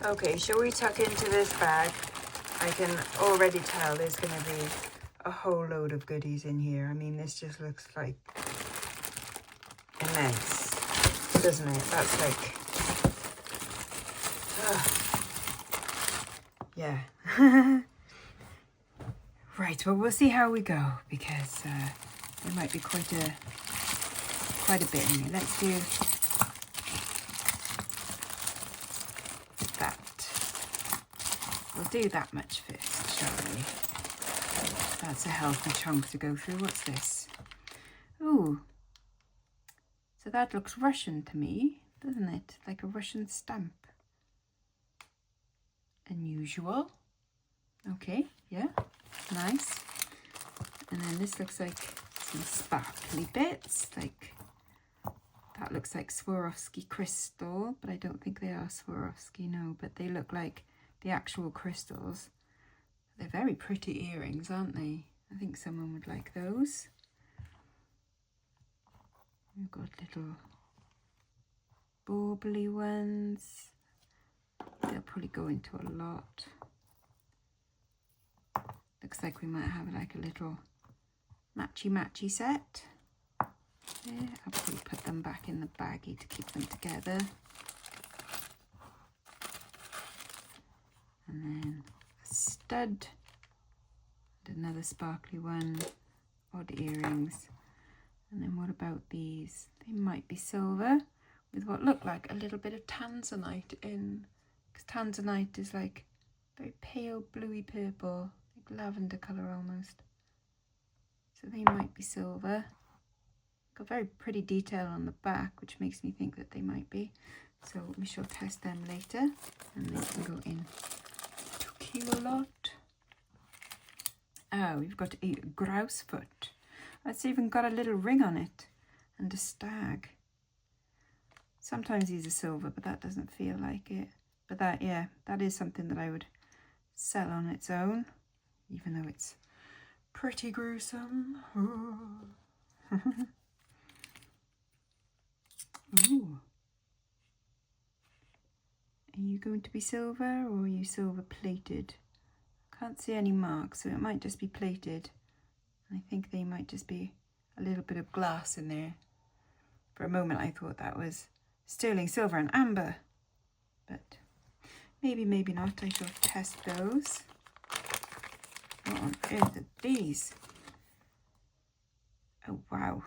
Okay, shall we tuck into this bag? I can already tell there's going to be a whole load of goodies in here. I mean, this just looks like immense, doesn't it? That's like, yeah. Right, well, we'll see how we go, because there might be quite a bit in here. Let's do that. We'll do that much first, shall we? That's a healthy chunk to go through. What's this? Ooh. So that looks Russian to me, doesn't it? Like a Russian stamp. Unusual. Okay, yeah, nice. And then this looks like some sparkly bits. Like, that looks like Swarovski crystal, but I don't think they are Swarovski, no. But they look like the actual crystals. They're very pretty earrings, aren't they? I think someone would like those. We've got little bauble ones. They'll probably go into a lot. Looks like we might have like a little matchy set. Yeah, I'll probably put them back in the baggie to keep them together. And then a stud. And another sparkly one. Odd earrings. And then what about these? They might be silver with what look like a little bit of tanzanite in. Because tanzanite is like very pale bluey purple, like lavender colour almost. So they might be silver. Got very pretty detail on the back, which makes me think that they might be. So we shall test them later. And they can go in 2 kilo lot. Oh, we've got a grouse foot. It's even got a little ring on it and a stag. Sometimes these are silver, but that doesn't feel like it. But that, yeah, that is something that I would sell on its own, even though it's pretty gruesome. Ooh. Are you going to be silver or are you silver plated? Can't see any marks, so it might just be plated. I think they might just be a little bit of glass in there. For a moment I thought that was sterling silver and amber, but maybe, maybe not. I shall test those. What on earth are these? Oh, wow.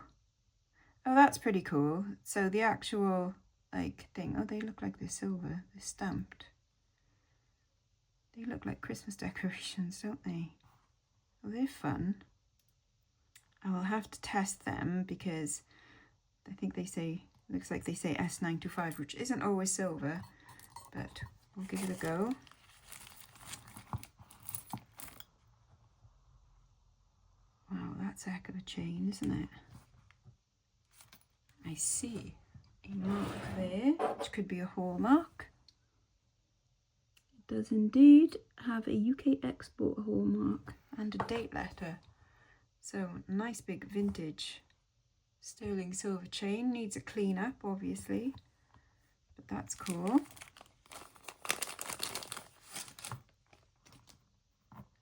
Oh, that's pretty cool. So the actual, like, thing, oh, they look like they're silver. They're stamped. They look like Christmas decorations, don't they? Oh, they're fun. I will have to test them because I think they say, looks like they say S925, which isn't always silver, but we'll give it a go. Wow, that's a heck of a chain, isn't it? I see a mark there, which could be a hallmark. It does indeed have a UK export hallmark and a date letter. So, nice big vintage sterling silver chain. Needs a clean up, obviously, but that's cool.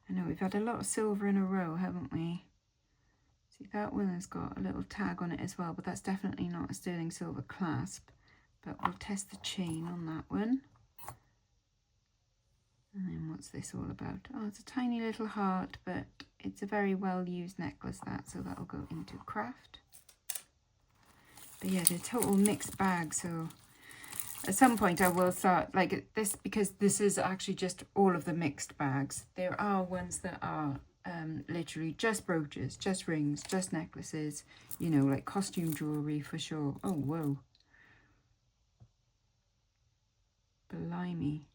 I know we've had a lot of silver in a row, haven't we? See, that one has got a little tag on it as well, but that's definitely not a sterling silver clasp. But we'll test the chain on that one. And then what's this all about? Oh, it's a tiny little heart, but it's a very well used necklace, that, so that'll go into craft. But yeah, they're total mixed bag, so at some point I will start like this, because this is actually just all of the mixed bags. There are ones that are literally just brooches, just rings, just necklaces, you know, like costume jewellery for sure. Oh, whoa. Blimey.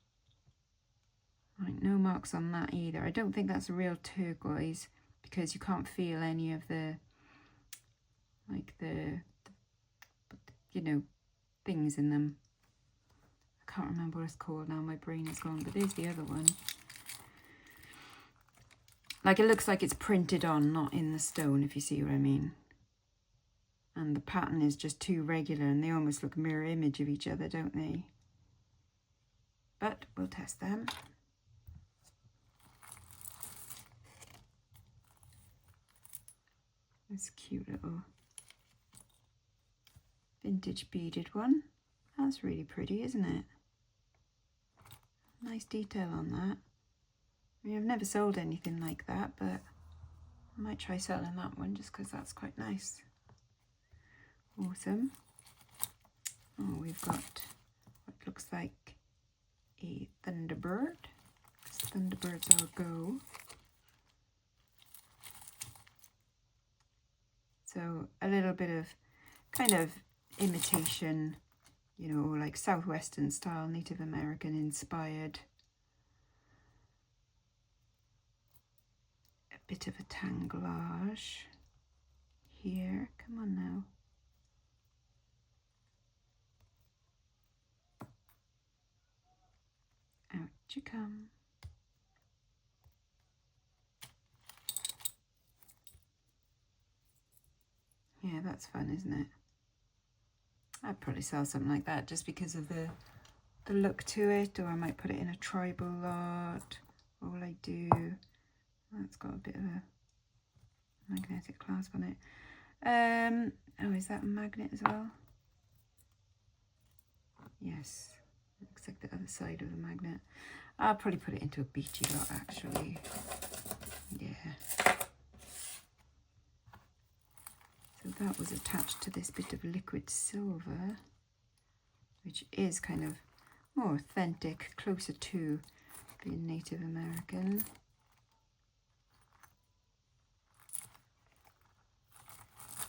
Right, no marks on that either. I don't think that's a real turquoise because you can't feel any of the, like the you know, things in them. I can't remember what it's called now, my brain is gone, but there's the other one. Like, it looks like it's printed on, not in the stone, if you see what I mean. And the pattern is just too regular, and they almost look mirror image of each other, don't they? but we'll test them. This cute little vintage beaded one. That's really pretty, isn't it? Nice detail on that. I mean, I've never sold anything like that, but I might try selling that one just because that's quite nice. Awesome. Oh, we've got what looks like a Thunderbird. Thunderbirds are go. So a little bit of kind of imitation, you know, like Southwestern style, Native American inspired. A bit of a tanglage here. Come on now. Out you come. Yeah, that's fun, isn't it? I'd probably sell something like that just because of the look to it, or I might put it in a tribal lot. What will I do? That's got a bit of a magnetic clasp on it. Oh, is that a magnet as well? Yes, looks like the other side of the magnet. I'll probably put it into a beachy lot actually. Yeah. So that was attached to this bit of liquid silver, which is kind of more authentic, closer to being Native American.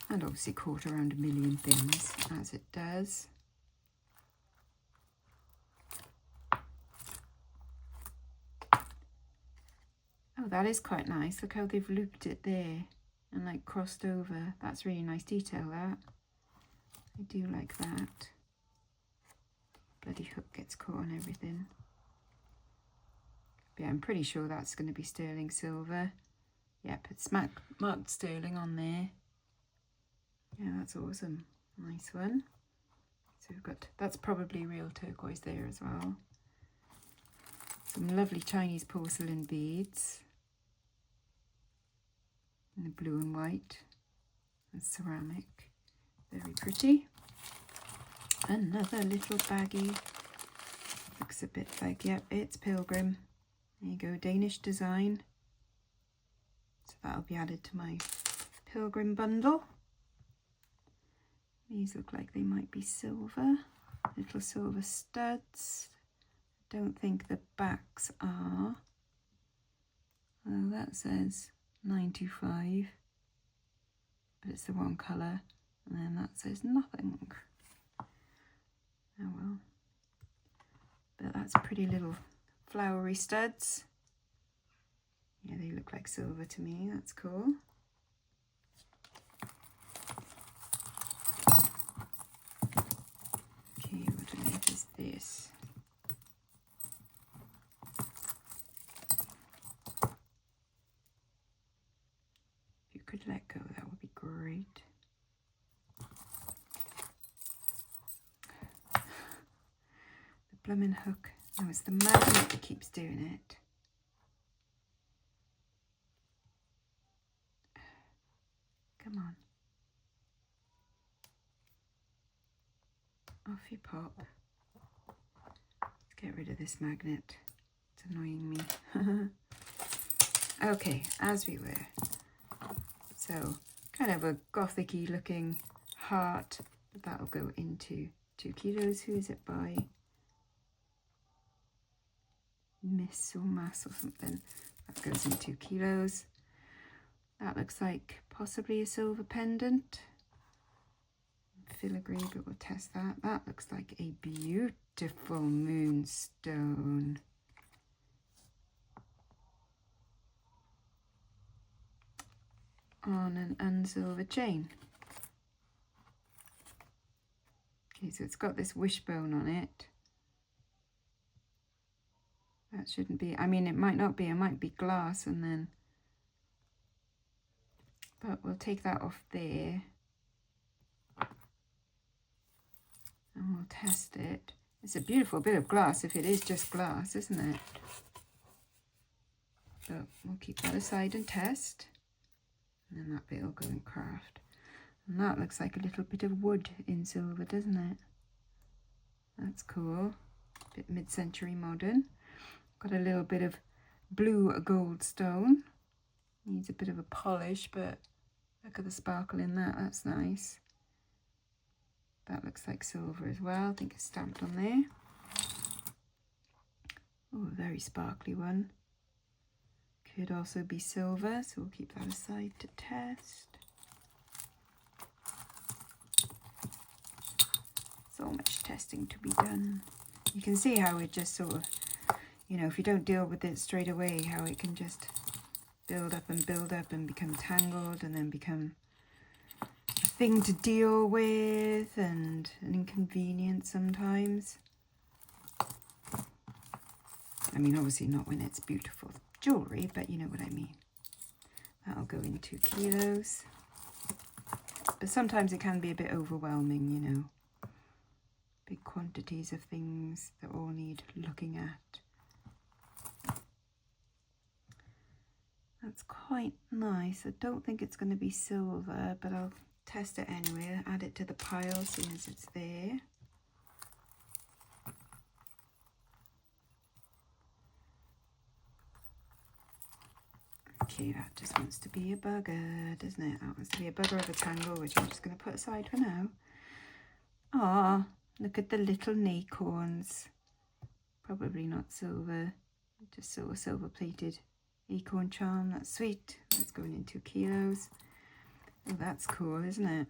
And obviously caught around a million things, as it does. Oh, that is quite nice. Look how they've looped it there and like crossed over. That's really nice detail, that. I do like that. Bloody hook gets caught on everything. But yeah, I'm pretty sure that's going to be sterling silver. Yep, it's marked sterling on there. Yeah, that's awesome. Nice one. So we've got, that's probably real turquoise there as well. Some lovely Chinese porcelain beads. In the blue and white. And ceramic. Very pretty. Another little baggie. Looks a bit like, yep, it's Pilgrim. There you go, Danish design. So that'll be added to my Pilgrim bundle. These look like they might be silver. Little silver studs. Don't think the backs are. Well, that says 925. But it's the wrong colour. And then that says nothing. Oh well. But that's pretty little flowery studs. Yeah, they look like silver to me. That's cool. Okay, what on earth is this? If you could let go, that would be great. The blooming hook. No, it's the magnet that keeps doing it. Come on. Off you pop. Let's get rid of this magnet. It's annoying me. Okay, as we were. So, kind of a gothic-y looking heart, but that'll go into 2 kilos. Who is it by? Miss or Mass or something. That goes in 2 kilos. That looks like possibly a silver pendant. Filigree, but we'll test that. That looks like a beautiful moonstone. On an unsilver chain. Okay, so it's got this wishbone on it. That shouldn't be, I mean, it might not be, it might be glass and then, but we'll take that off there. And we'll test it. It's a beautiful bit of glass if it is just glass, isn't it? But we'll keep that aside and test. And then that bit will go in craft. And that looks like a little bit of wood in silver, doesn't it? That's cool. A bit mid-century modern. Got a little bit of blue gold stone. Needs a bit of a polish, but look at the sparkle in that. That's nice. That looks like silver as well. I think it's stamped on there. Oh, a very sparkly one. Could also be silver, so we'll keep that aside to test. So much testing to be done. You can see how it just sort of, you know, if you don't deal with it straight away, how it can just build up and become tangled and then become a thing to deal with and an inconvenience sometimes. I mean, obviously not when it's beautiful jewellery, but you know what I mean. That'll go in 2 kilos. But sometimes it can be a bit overwhelming, you know. Big quantities of things that all need looking at. That's quite nice. I don't think it's going to be silver, but I'll test it anyway. Add it to the pile as soon as it's there. Okay, that just wants to be a bugger, doesn't it? That wants to be a bugger of a tangle, which I'm just going to put aside for now. Ah, look at the little acorns. Probably not silver, just sort of silver plated acorn charm. That's sweet. That's going in 2 kilos. Oh, that's cool, isn't it?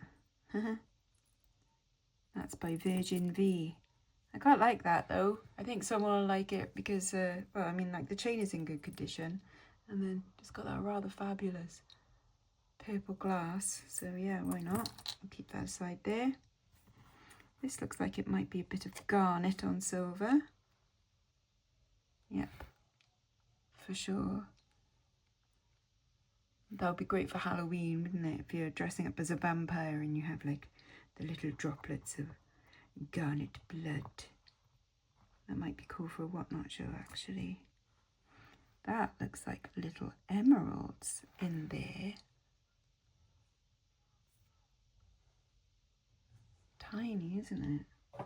That's by Virgin V. I quite like that though. I think someone will like it because, well, I mean, like the chain is in good condition. And then just got that rather fabulous purple glass. So yeah, why not? I'll keep that aside there. This looks like it might be a bit of garnet on silver. Yep, for sure. That would be great for Halloween, wouldn't it? If you're dressing up as a vampire and you have like the little droplets of garnet blood. That might be cool for a whatnot show, actually. That looks like little emeralds in there. Tiny, isn't it?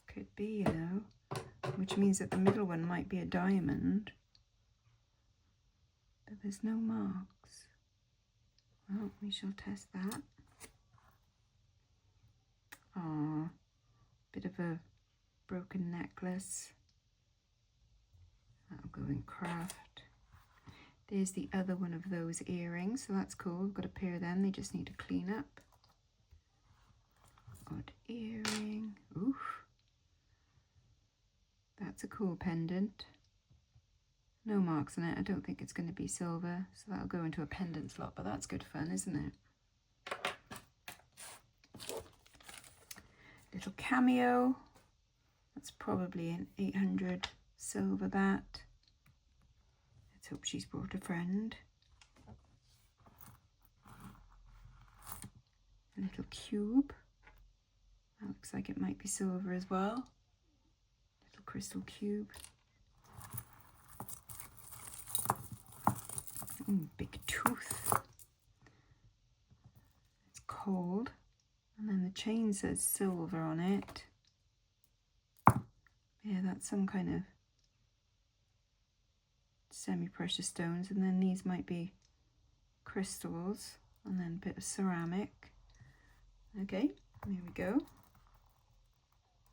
Could be, you know. Which means that the middle one might be a diamond. But there's no marks. Well, we shall test that. Ah, bit of a broken necklace. That'll go in craft. There's the other one of those earrings, so that's cool. We've got a pair of them, they just need to clean up. Odd earring. Oof. That's a cool pendant. No marks on it. I don't think it's going to be silver, so that'll go into a pendant slot, but that's good fun, isn't it? Little cameo. That's probably an 800 silver bat. Let's hope she's brought a friend. A little cube. That looks like it might be silver as well. Little crystal cube. Big tooth. It's cold. And then the chain says silver on it. Yeah, that's some kind of semi-precious stones. And then these might be crystals. And then a bit of ceramic. Okay, there we go.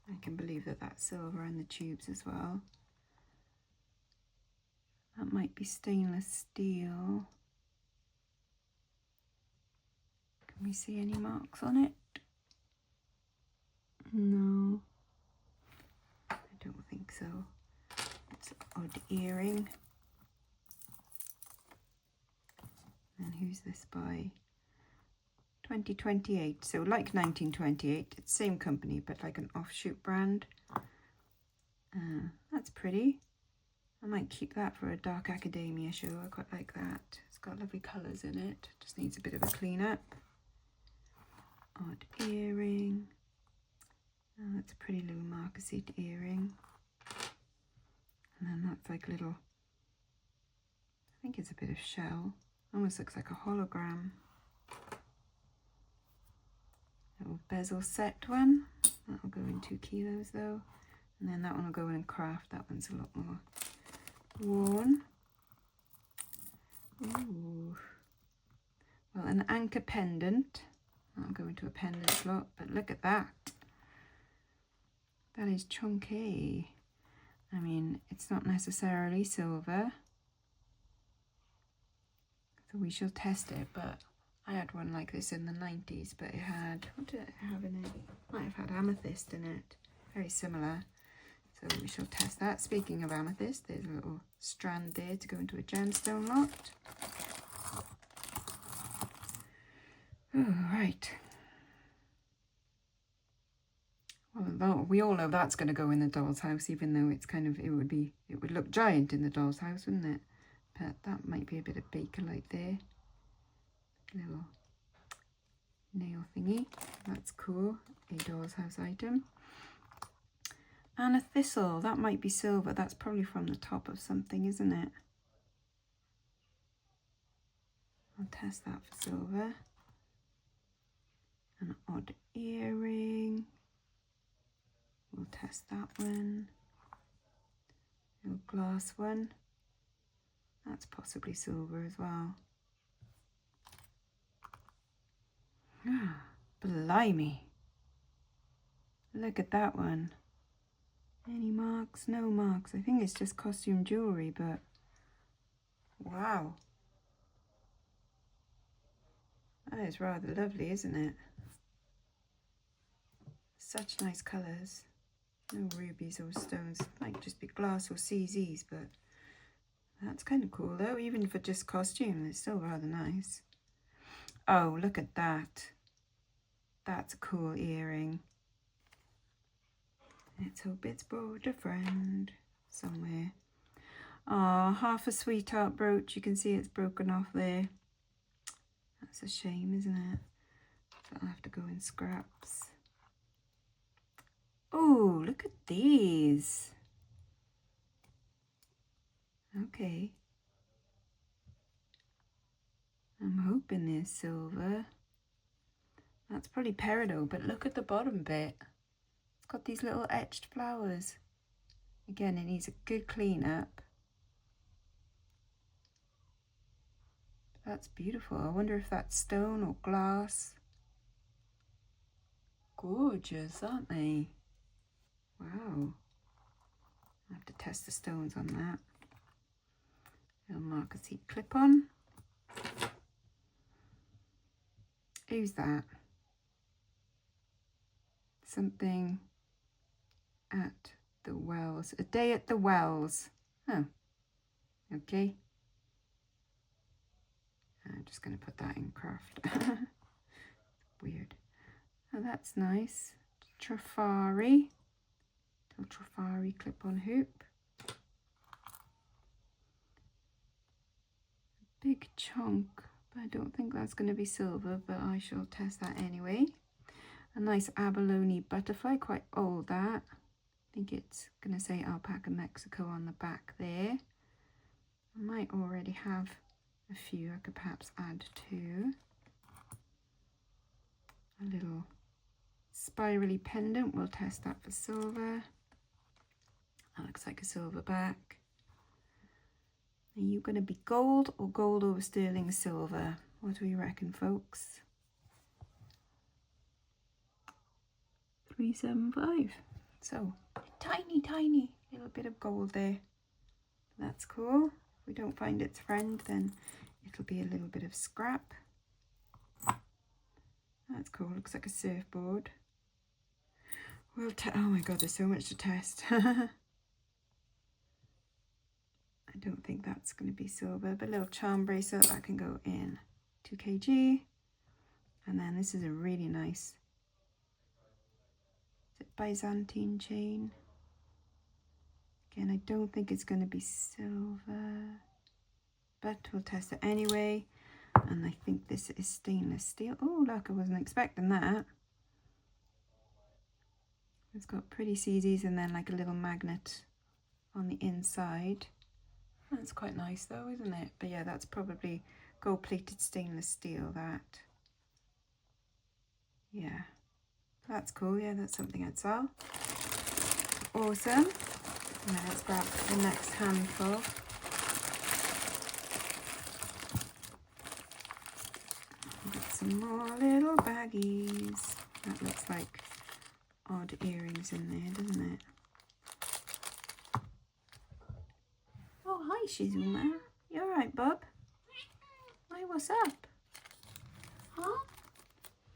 I can believe that that's silver in the tubes as well. That might be stainless steel. Can we see any marks on it? No, I don't think so. It's an odd earring. And who's this by? 2028, so like 1928. It's same company, but like an offshoot brand. That's pretty. I might keep that for a dark academia show. I quite like that. It's got lovely colours in it. Just needs a bit of a clean up. Odd earring. That's a pretty little marquisite earring. And then that's like a little, I think it's a bit of shell. Almost looks like a hologram. Little bezel set one. That'll go in 2 kilos though. And then that one will go in craft. That one's a lot more worn. Ooh. Well, an anchor pendant. That'll go into a pendant slot, but look at that. That is chunky. I mean, it's not necessarily silver, so we shall test it, but I had one like this in the 90s, but it had, what did it have in it? Might have had amethyst in it. Very similar. So we shall test that. Speaking of amethyst, there's a little strand there to go into a gemstone lot. Oh, right. Well, we all know that's going to go in the doll's house, even though it's kind of, it would look giant in the doll's house, wouldn't it? But that might be a bit of bakelite there. Little nail thingy. That's cool. A doll's house item. And a thistle. That might be silver. That's probably from the top of something, isn't it? I'll test that for silver. An odd earring. We'll test that one. Little glass one. That's possibly silver as well. Ah, blimey. Look at that one. Any marks? No marks. I think it's just costume jewellery, but wow. That is rather lovely, isn't it? Such nice colours. No rubies or stones. Might just be glass or CZs, but that's kind of cool though. Even for just costume, it's still rather nice. Oh, look at that. That's a cool earring. Let's hope it's brought a friend somewhere. Ah, half a sweetheart brooch. You can see it's broken off there. That's a shame, isn't it? So I'll have to go in scraps. Oh, look at these. Okay. I'm hoping there's silver. That's probably peridot, but look at the bottom bit. It's got these little etched flowers. Again, it needs a good clean up. That's beautiful. I wonder if that's stone or glass. Gorgeous, aren't they? Wow. I have to test the stones on that. Little marquisite clip on. Who's that? Something at the Wells. A day at the Wells. Oh, okay. I'm just going to put that in craft. Weird. Oh, that's nice. Trafari. Little Trafari clip-on hoop. Big chunk, but I don't think that's going to be silver, but I shall test that anyway. A nice abalone butterfly, quite old that. I think it's going to say Alpaca Mexico on the back there. I might already have a few I could perhaps add to. A little spirally pendant, we'll test that for silver. That looks like a silver back. Are you going to be gold or gold over sterling silver? What do you reckon, folks? 375. So tiny little bit of gold there. That's cool. If we don't find its friend, then it'll be a little bit of scrap. That's cool. Looks like a surfboard. We'll oh my god, there's so much to test. I don't think that's going to be silver, but a little charm bracelet that can go in 2 kg. And then this is a really nice, is it Byzantine chain? Again, I don't think it's going to be silver, but we'll test it anyway. And I think this is stainless steel. Oh, look, I wasn't expecting that. It's got pretty CZs and then like a little magnet on the inside. That's quite nice though, isn't it? But yeah, that's probably gold-plated stainless steel, that. Yeah, that's cool. Yeah, that's something I'd sell. Awesome. Now let's grab the next handful. Got some more little baggies. That looks like odd earrings in there, doesn't it? Oh, hi Shizuma. You alright, bub? Hi, what's up? Huh?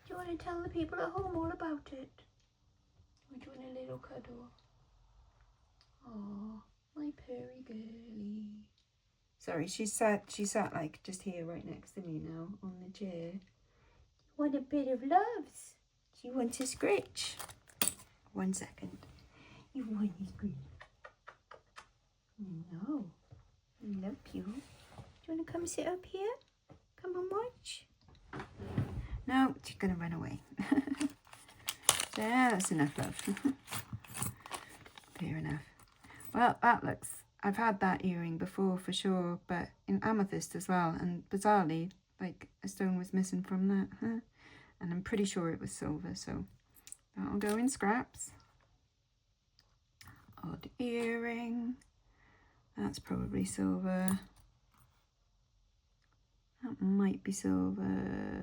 Do you want to tell the people at home all about it? We're doing a little cuddle. Oh, my purry girly. Sorry, she sat like just here right next to me now on the chair. Want a bit of loves? She wants a scritch. 1 second. You want a scritch? No. I love you. Do you want to come sit up here? Come and watch? No, she's going to run away. There, that's enough love. Fair enough. Well, that looks... I've had that earring before for sure, but in amethyst as well. And bizarrely, like a stone was missing from that. Huh? And I'm pretty sure it was silver, so that'll go in scraps. Odd earring. That's probably silver. That might be silver.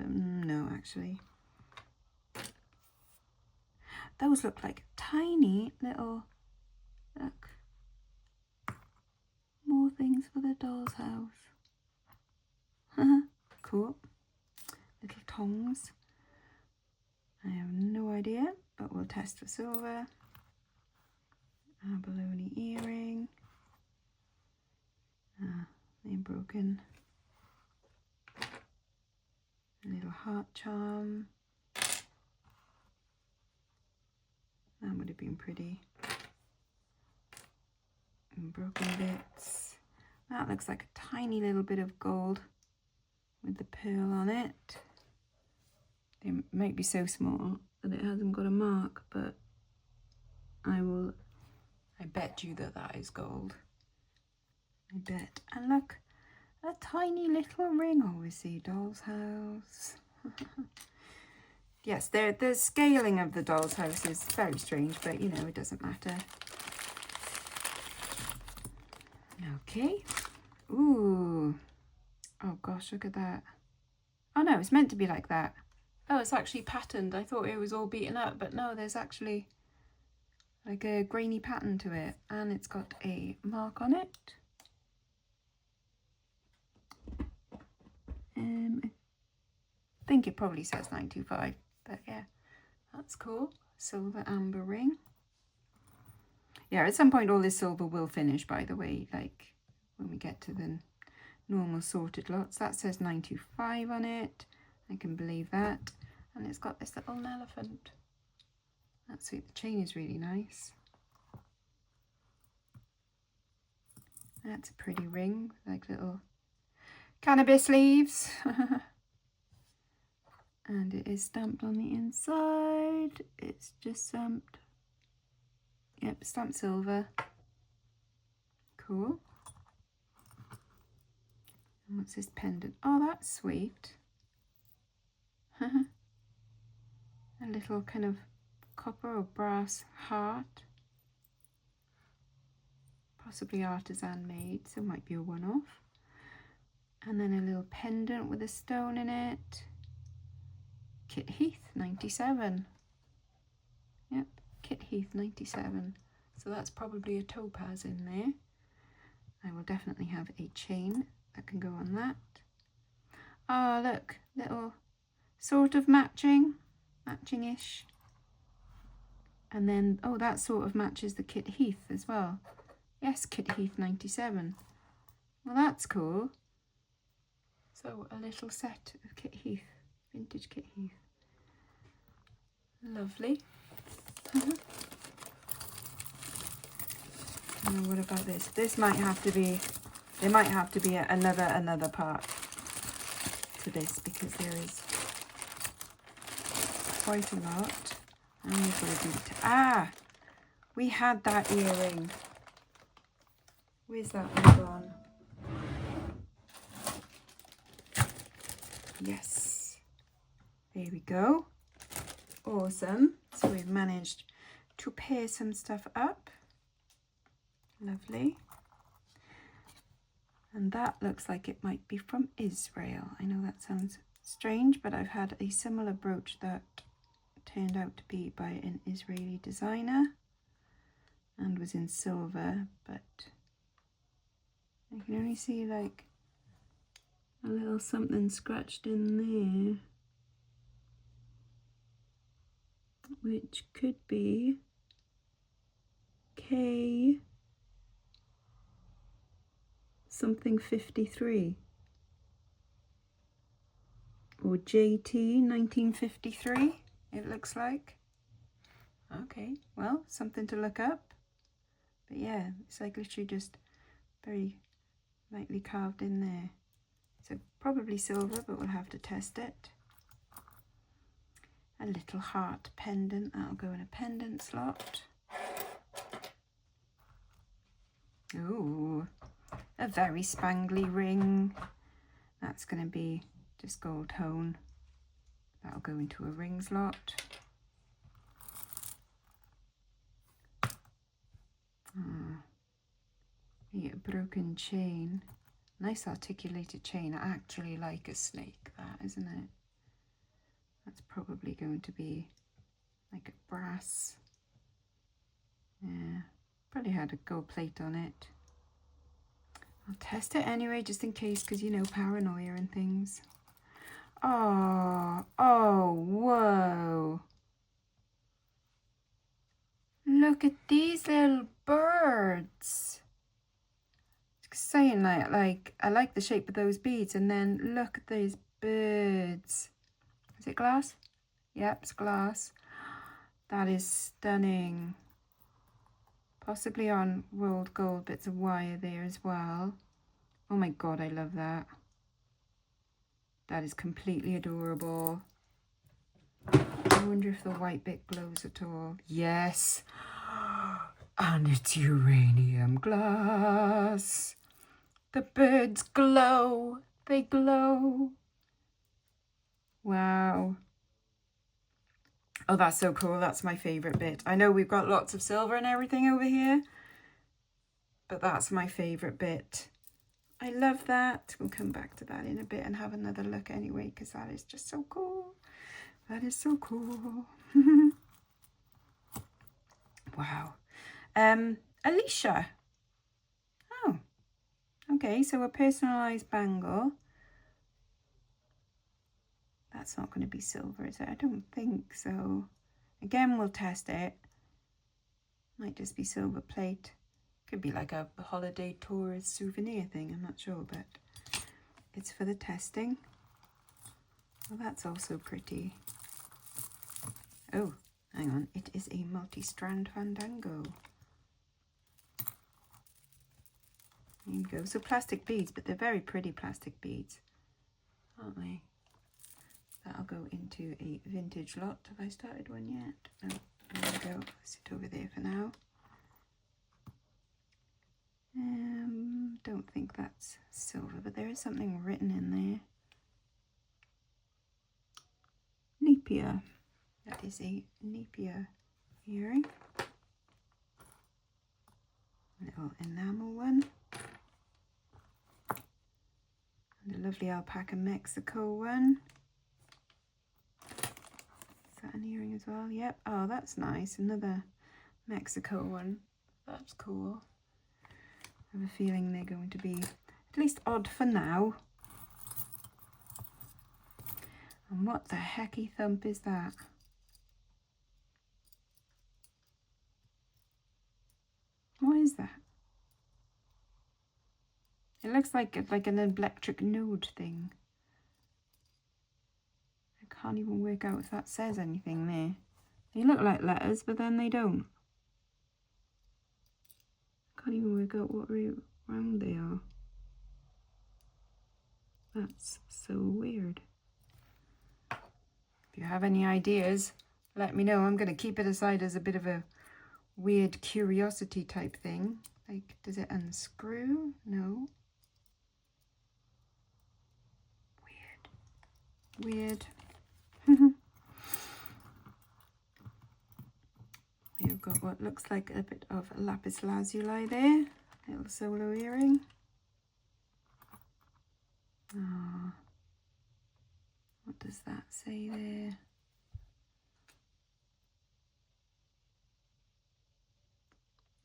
No, actually. Those look like tiny little... Look. More things for the doll's house. Cool. Little tongs. I have no idea, but we'll test for silver. Abalone earring. They're broken. A little heart charm. That would have been pretty. And broken bits. That looks like a tiny little bit of gold with the pearl on it. It might be so small that it hasn't got a mark, but I bet you that that is gold. I bet. And look, a tiny little ring. Oh, we see doll's house. Yes, the scaling of the doll's house is very strange, but you know, it doesn't matter. Okay. Ooh. Oh gosh, look at that. Oh no, it's meant to be like that. Oh, it's actually patterned. I thought it was all beaten up, but no, there's actually like a grainy pattern to it, and it's got a mark on it. I think it probably says 925, but yeah, that's cool. Silver amber ring. Yeah, at some point all this silver will finish, by the way, like when we get to the normal sorted lots. That says 925 on it. I can believe that. And it's got this little elephant. That's sweet. The chain is really nice. That's a pretty ring, like little cannabis leaves. And it is stamped on the inside. It's just stamped. Yep, stamped silver. Cool. And what's this pendant? Oh, that's sweet. A little kind of copper or brass heart. Possibly artisan made, so it might be a one-off. And then a little pendant with a stone in it. Kit Heath 97. Yep, Kit Heath 97. So that's probably a topaz in there. I will definitely have a chain that can go on that. Oh, look, little sort of matching-ish. And then, oh, that sort of matches the Kit Heath as well. Yes, Kit Heath 97. Well, that's cool. So a little set of Kit Heath, vintage Kit Heath. Lovely. And what about this? This might have to be, there might have to be another part to this, because there is quite a lot. And we've got to do We had that earring. Where's that one gone? Yes. There we go. Awesome. So we've managed to pair some stuff up. Lovely. And that looks like it might be from Israel. I know that sounds strange, but I've had a similar brooch that turned out to be by an Israeli designer and was in silver, but I can only see like a little something scratched in there, which could be K something 53 or JT 1953, it looks like. Okay, well, something to look up. But yeah, it's like literally just very lightly carved in there. So probably silver, but we'll have to test it. A little heart pendant, that'll go in a pendant slot. Ooh, a very spangly ring. That's going to be just gold tone. That'll go into a ring slot. A broken chain. Nice articulated chain. I actually like a snake, that, isn't it? That's probably going to be like a brass. Yeah, probably had a gold plate on it. I'll test it anyway, just in case, because you know, paranoia and things. Oh, whoa. Look at these little birds. Saying that, like, I like the shape of those beads, and then look at these birds. Is it glass? Yep, it's glass. That is stunning. Possibly on rolled gold bits of wire there as well. Oh my god, I love that. That is completely adorable. I wonder if the white bit glows at all. Yes. And it's uranium glass. The birds glow. They glow. Wow. Oh, that's so cool. That's my favourite bit. I know we've got lots of silver and everything over here, but that's my favourite bit. I love that. We'll come back to that in a bit and have another look anyway, because that is just so cool. That is so cool. Wow. Alicia. Oh, okay. So a personalised bangle. That's not going to be silver, is it? I don't think so. Again, we'll test it. Might just be silver plate. Could be like a holiday tourist souvenir thing. I'm not sure, but it's for the testing. Well, that's also pretty. Oh, hang on. It is a multi-strand fandango. There you go. So plastic beads, but they're very pretty plastic beads, aren't they? That'll go into a vintage lot. Have I started one yet? No. There we go. Sit over there for now. Don't think that's silver, but there is something written in there. Napier. That is a Napier earring. A little enamel one. And a lovely alpaca Mexico one. Is that an earring as well? Yep. Oh, that's nice. Another Mexico one. That's cool. I have a feeling they're going to be at least odd for now. And what the hecky thump is that? What is that? It looks like an electric node thing. I can't even work out if that says anything there. They look like letters, but then they don't. Can't even work out what round they are. That's so weird. If you have any ideas, let me know. I'm going to keep it aside as a bit of a weird curiosity type thing. Like, does it unscrew? No. Weird. We've got what looks like a bit of lapis lazuli there. Little solo earring. Oh, what does that say there?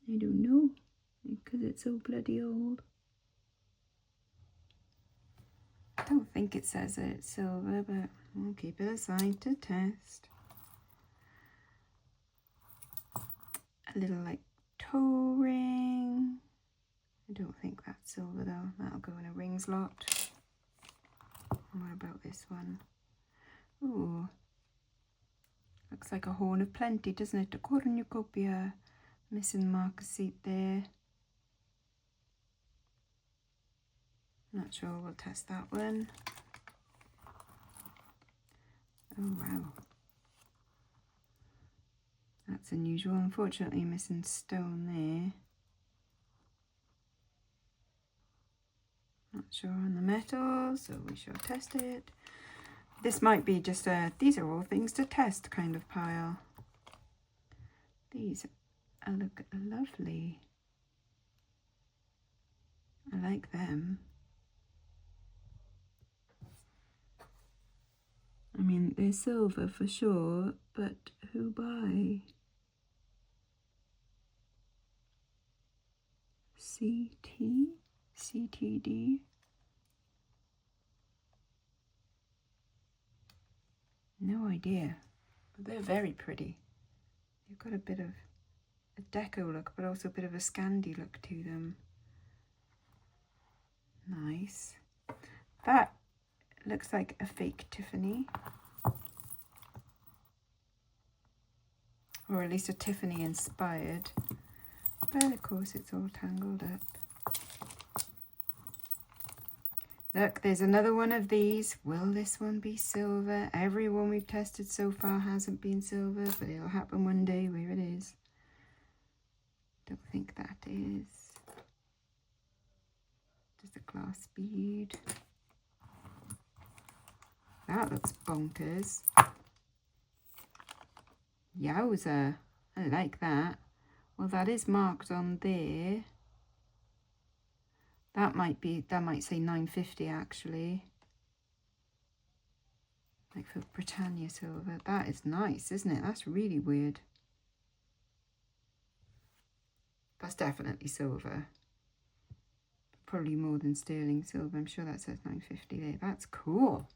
I don't know, because it's so bloody old. I don't think it says that it's silver, but we'll keep it aside to test. A little like toe ring. I don't think that's silver though. That'll go in a rings lot. What about this one? Ooh, looks like a horn of plenty, doesn't it? A cornucopia. Missing marker seat there. Not sure, we'll test that one. Oh wow. That's unusual. Unfortunately, missing stone there. Not sure on the metal, so we shall test it. This might be just a, these are all things to test kind of pile. These look lovely. I like them. I mean, they're silver for sure, but who buy? CTD? No idea, but they're very pretty. They've got a bit of a deco look, but also a bit of a Scandi look to them. Nice. That looks like a fake Tiffany. Or at least a Tiffany inspired. But of course it's all tangled up. Look, there's another one of these. Will this one be silver? Every one we've tested so far hasn't been silver, but it'll happen one day where it is. Don't think that is. Just a glass bead. That looks bonkers. Yowza. I like that. Well, that is marked on there. That might say 950 actually. Like for Britannia silver. That is nice, isn't it? That's really weird. That's definitely silver. Probably more than sterling silver. I'm sure that says 950 there. That's cool.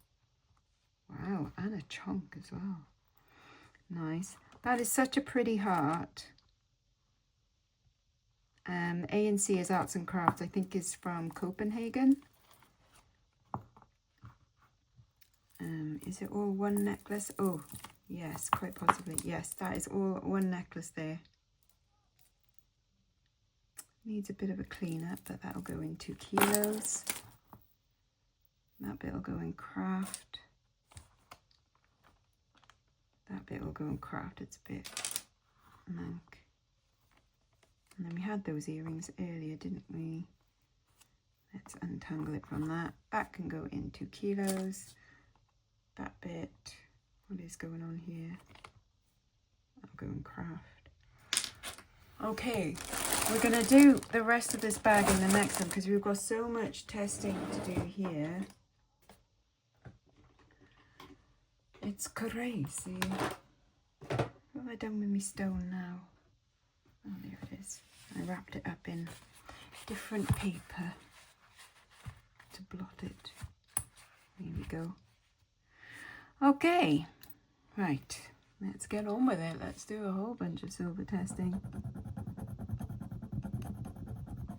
Wow, and a chunk as well. Nice. That is such a pretty heart. A&C is Arts and Crafts, I think is from Copenhagen. Is it all one necklace? Oh, yes, quite possibly. Yes, that is all one necklace there. Needs a bit of a clean up, but that'll go in 2 kilos. That bit will go in craft. That bit will go in craft, it's a bit mank. And then we had those earrings earlier, didn't we? Let's untangle it from that. That can go in 2 kilos. That bit, what is going on here? I'll go in craft. Okay, we're gonna do the rest of this bag in the next one because we've got so much testing to do here. It's crazy. What have I done with my stone now? Oh, there it is. I wrapped it up in different paper to blot it. There we go. Okay, right. Let's get on with it. Let's do a whole bunch of silver testing. I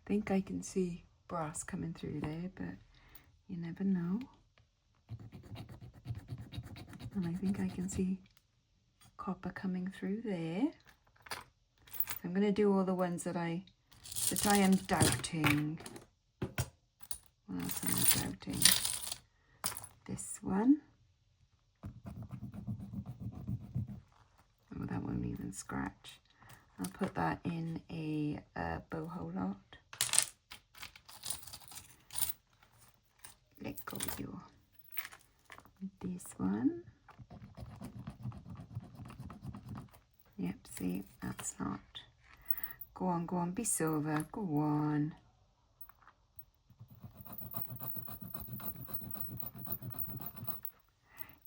think I can see brass coming through there, but you never know. And I think I can see copper coming through there. So I'm going to do all the ones that I am doubting. What else am I doubting? This one. Oh, that won't even scratch. I'll put that in a boho lot. Let go you. This one. Yep, see, that's not. Go on, be silver. Go on.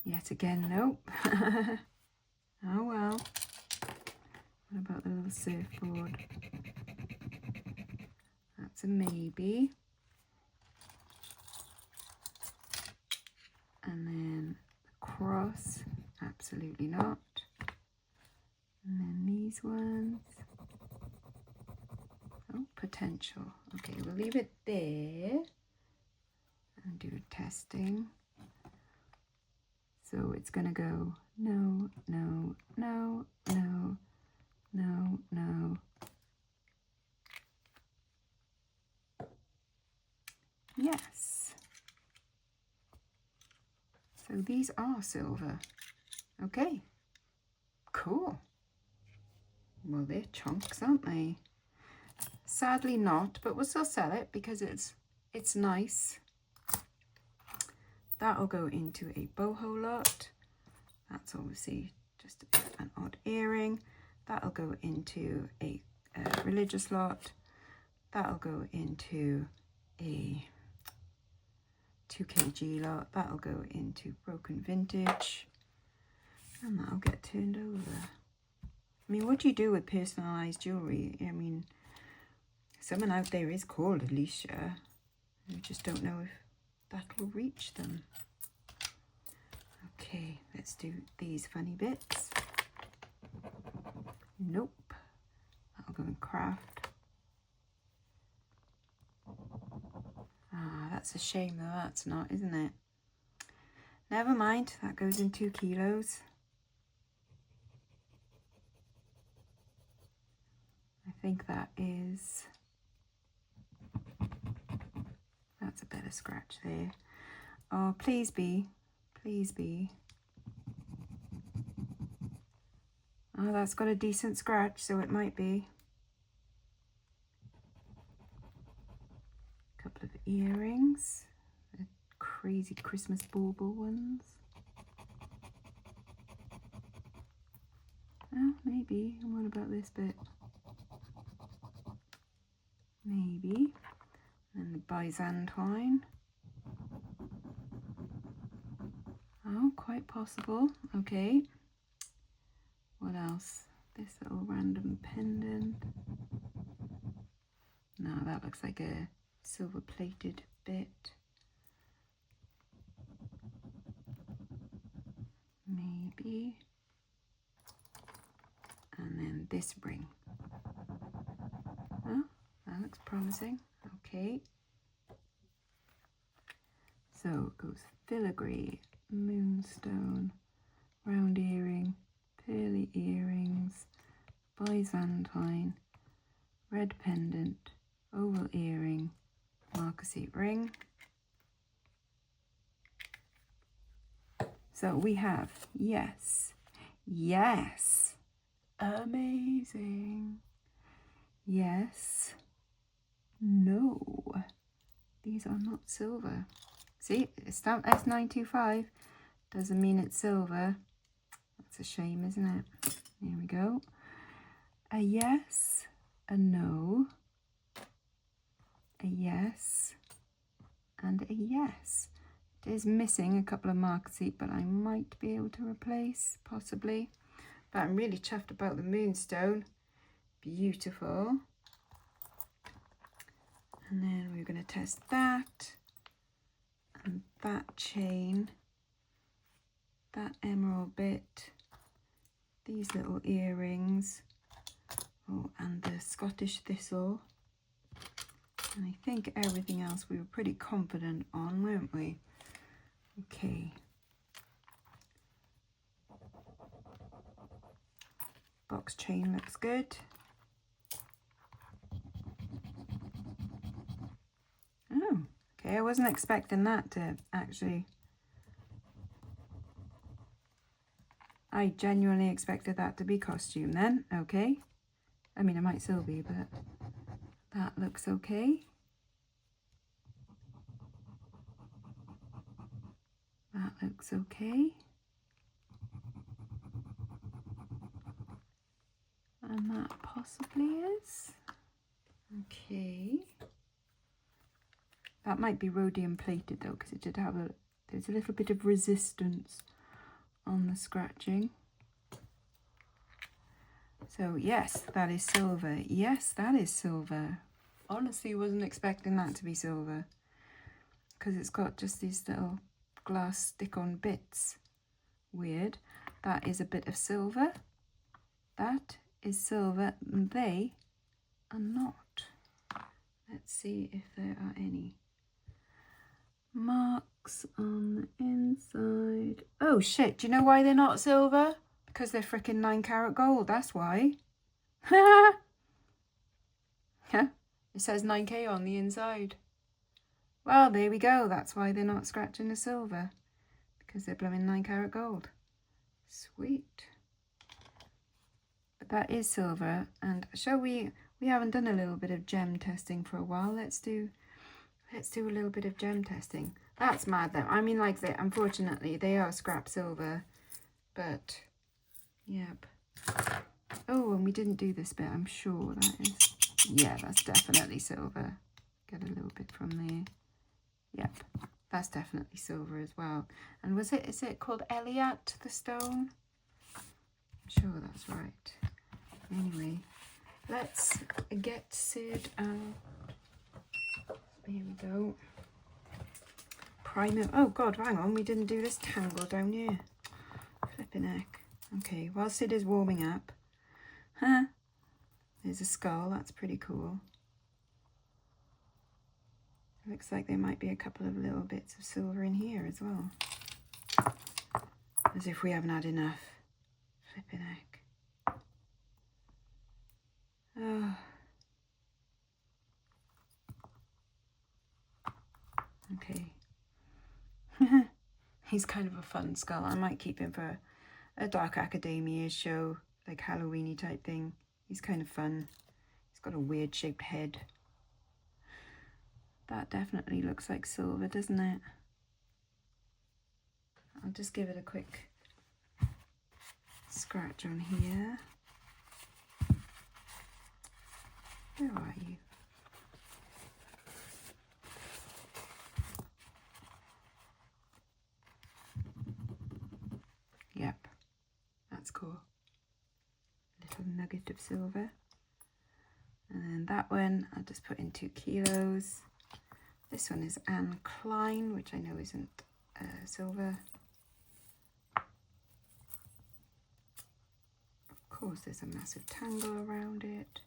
Yet again, nope. Oh well. What about the little surfboard? That's a maybe. And then the cross, absolutely not. And then these ones. Oh, potential. Okay, we'll leave it there and do testing. So it's going to go no, no, no, no, no, no. Yes. So these are silver. Okay. Cool. Well, they're chunks, aren't they? Sadly not, but we'll still sell it because it's nice. That'll go into a boho lot. That's obviously just an odd earring. That'll go into a religious lot. That'll go into a 2 kg lot. That'll go into broken vintage. And that'll get turned over. I mean, what do you do with personalised jewellery? I mean, someone out there is called Alicia. I just don't know if that'll reach them. Okay, let's do these funny bits. Nope. That'll go in craft. Ah, that's a shame though, that's not, isn't it? Never mind, that goes in 2 kilos. I think that is... That's a better scratch there. Oh, please be. Please be. Oh, that's got a decent scratch, so it might be. A couple of earrings. The crazy Christmas bauble ones. Oh, maybe. And what about this bit? Maybe. And the Byzantine. Oh, quite possible. Okay. What else? This little random pendant. No, that looks like a silver plated bit. Maybe. And then this ring. Oh, that looks promising. Okay. So it goes filigree, moonstone, round earring, pearly earrings, Byzantine, red pendant, oval earring, marquisite ring. So we have yes, yes, amazing, yes, no, these are not silver. See, it's stamped S925, doesn't mean it's silver. That's a shame, isn't it? Here we go. A yes, a no, a yes, and a yes. It is missing a couple of marquisite, but I might be able to replace, possibly. But I'm really chuffed about the moonstone. Beautiful. And then we're going to test that. And that chain. That emerald bit. These little earrings. Oh, and the Scottish thistle. And I think everything else we were pretty confident on, weren't we? Okay. Box chain looks good. Oh, okay, I wasn't expecting that to actually... I genuinely expected that to be costume then, okay. I mean, it might still be, but that looks okay. That looks okay. And that possibly is. Okay. That might be rhodium plated though, because it did have there's a little bit of resistance on the scratching. So yes, that is silver. Yes, that is silver. Honestly, wasn't expecting that to be silver, because it's got just these little glass stick-on bits. Weird. That is a bit of silver. That is silver, and they are not. Let's see if there are any marks on the inside. Oh shit, do you know why they're not silver? Because they're freaking 9-carat gold, that's why. Yeah, it says 9K on the inside. Well, there we go, that's why they're not scratching the silver, because they're blooming 9-carat gold. Sweet. But that is silver, and shall we haven't done a little bit of gem testing for a while. Let's do a little bit of gem testing. That's mad though. I mean, like, unfortunately they are scrap silver, but yep. Oh, and we didn't do this bit. I'm sure that is, yeah, that's definitely silver. Get a little bit from there. Yep, that's definitely silver as well. And is it called Elliot, the stone? I'm sure that's right. Anyway, let's get Sid out. Here we go. Primer. Oh god, hang on, we didn't do this tangle down here. Flipping heck. Okay, while Sid is warming up. Huh? There's a skull, that's pretty cool. Looks like there might be a couple of little bits of silver in here as well. As if we haven't had enough. Flipping heck. Oh. Okay. He's kind of a fun skull. I might keep him for a Dark Academia show, like Halloween-y type thing. He's kind of fun. He's got a weird shaped head. That definitely looks like silver, doesn't it? I'll just give it a quick scratch on here. Where are you? Yep, that's cool. Little nugget of silver. And then that one, I'll just put in 2 kilos. This one is Anne Klein, which I know isn't silver. Of course, there's a massive tangle around it.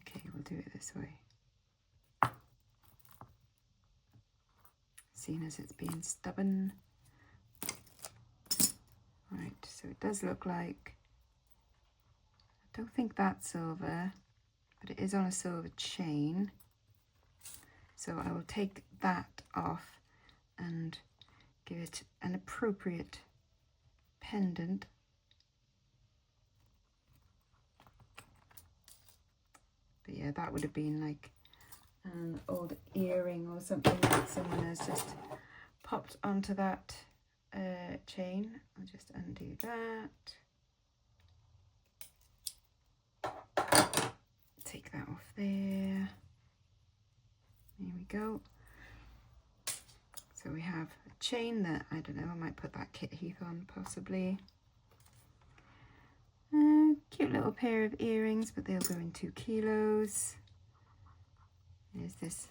Okay, we'll do it this way. Seeing as it's being stubborn. Right, so it does look like, I don't think that's silver, but it is on a silver chain. So I will take that off and give it an appropriate pendant. But yeah, that would have been like an old earring or something that someone has just popped onto that chain. I'll just undo that. Take that off there. There we go. So we have a chain that, I don't know, I might put that kit heath on possibly. Cute little pair of earrings, but they'll go in 2 kilos. There's this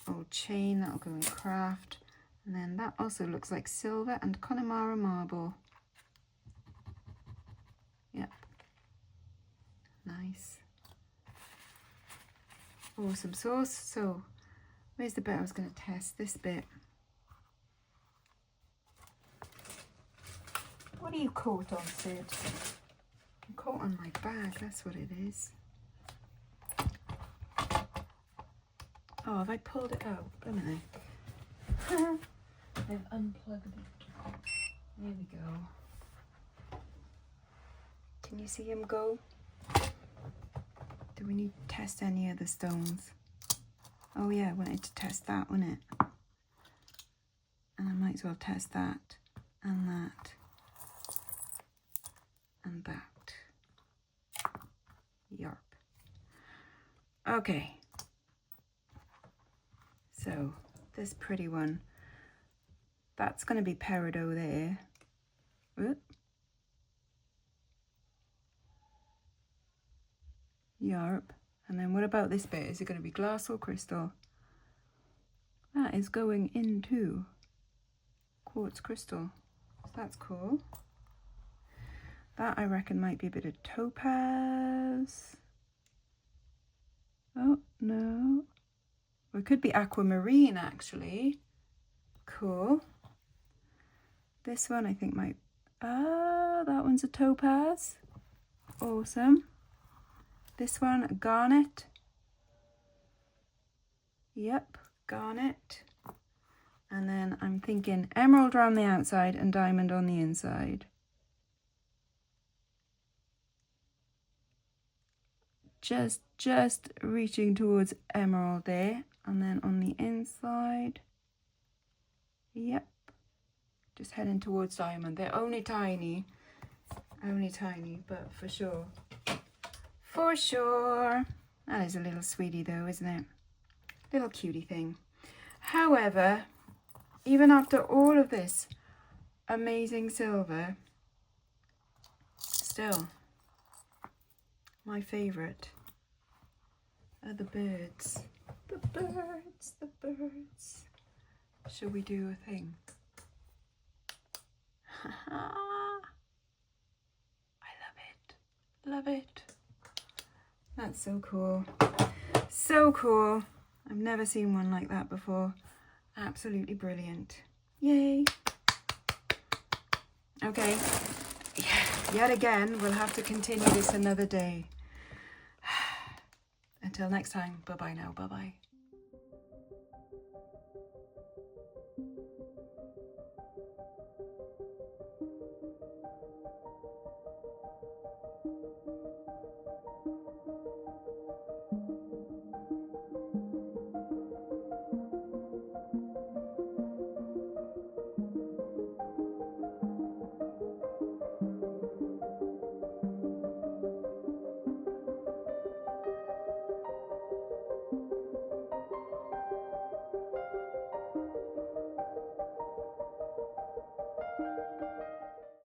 old chain that'll go in craft. And then that also looks like silver and Connemara marble. Yep. Nice. Awesome sauce. So where's the bit I was going to test? This bit. What are you caught on, Sid? I'm caught on my bag, that's what it is. Oh, have I pulled it out? Wait a minute. I've unplugged it. There we go. Can you see him go? Do we need to test any of the stones? Oh yeah, I wanted to test that, wasn't it? And I might as well test that, and that, and that. Yarp. Okay. So, this pretty one, that's going to be peridot there. Whoop. Yarp. And then what about this bit? Is it going to be glass or crystal? That is going into quartz crystal. So that's cool. That I reckon might be a bit of topaz. Oh, no. Or it could be aquamarine actually. Cool. This one I think might, that one's a topaz. Awesome. This one, a garnet. Yep, garnet. And then I'm thinking emerald around the outside and diamond on the inside. Just reaching towards emerald there. And then on the inside, yep, just heading towards diamond. They're only tiny, but for sure. For sure. That is a little sweetie though, isn't it? Little cutie thing. However, even after all of this amazing silver, still, my favourite are the birds. The birds, the birds. Shall we do a thing? I love it. Love it. That's so cool. So cool. I've never seen one like that before. Absolutely brilliant. Yay. Okay. Yet again, we'll have to continue this another day. Until next time, bye-bye now, bye-bye.